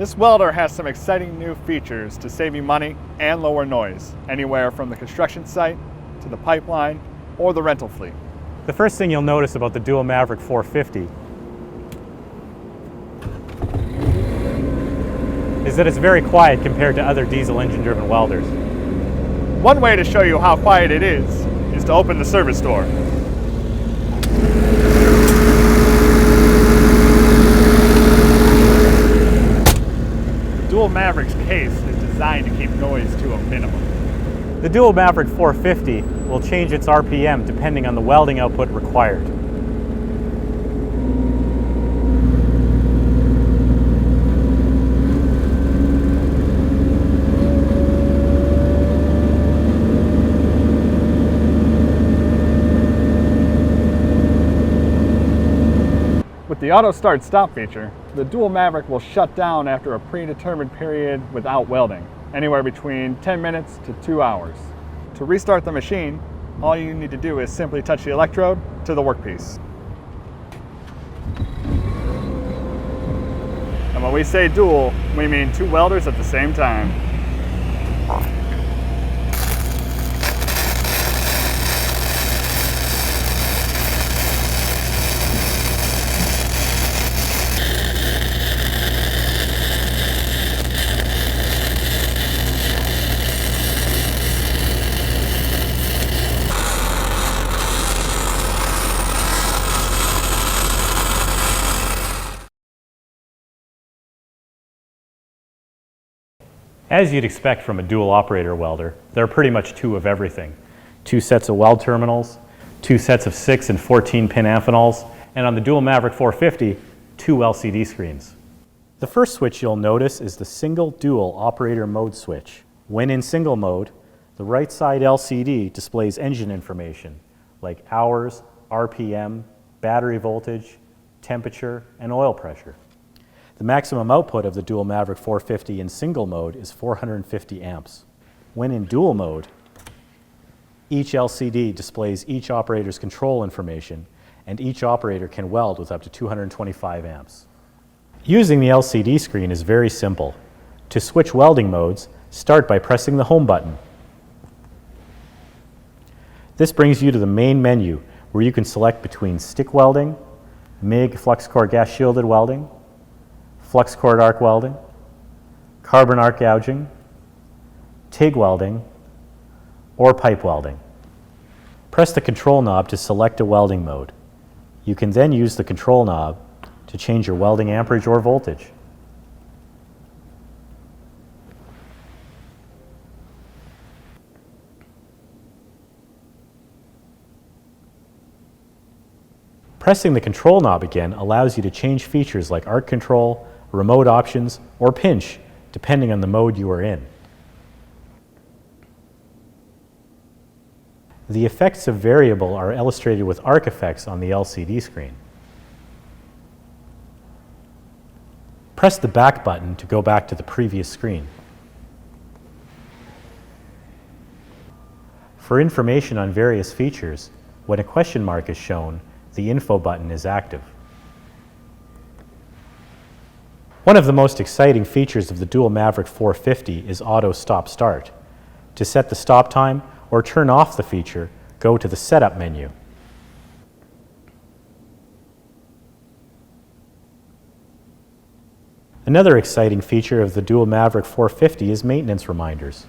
This welder has some exciting new features to save you money and lower noise, anywhere from the construction site to the pipeline or the rental fleet. The first thing you'll notice about the Dual Maverick 450 is that it's very quiet compared to other diesel engine-driven welders. One way to show you how quiet it is to open the service door. The Dual Maverick's case is designed to keep noise to a minimum. The Dual Maverick 450 will change its RPM depending on the welding output required. With the auto start stop feature, the Dual Maverick will shut down after a predetermined period without welding, anywhere between 10 minutes to 2 hours. To restart the machine, all you need to do is simply touch the electrode to the workpiece. And when we say dual, we mean 2 welders at the same time. As you'd expect from a dual operator welder, there are pretty much 2 of everything. 2 sets of weld terminals, 2 sets of 6 and 14 pin amphenols, and on the Dual Maverick 450, 2 LCD screens. The first switch you'll notice is the single dual operator mode switch. When in single mode, the right side LCD displays engine information like hours, RPM, battery voltage, temperature, and oil pressure. The maximum output of the Dual Maverick 450 in single mode is 450 amps. When in dual mode, each LCD displays each operator's control information, and each operator can weld with up to 225 amps. Using the LCD screen is very simple. To switch welding modes, start by pressing the home button. This brings you to the main menu, where you can select between stick welding, MIG Flux-Cored gas shielded welding, Flux-Cored arc welding, carbon arc gouging, TIG welding, or pipe welding. Press the control knob to select a welding mode. You can then use the control knob to change your welding amperage or voltage. Pressing the control knob again allows you to change features like arc control, remote options, or pinch, depending on the mode you are in. The effects of variable are illustrated with arc effects on the LCD screen. Press the back button to go back to the previous screen. For information on various features, when a question mark is shown, the info button is active. One of the most exciting features of the Dual Maverick 450 is auto stop start. To set the stop time or turn off the feature, go to the setup menu. Another exciting feature of the Dual Maverick 450 is maintenance reminders.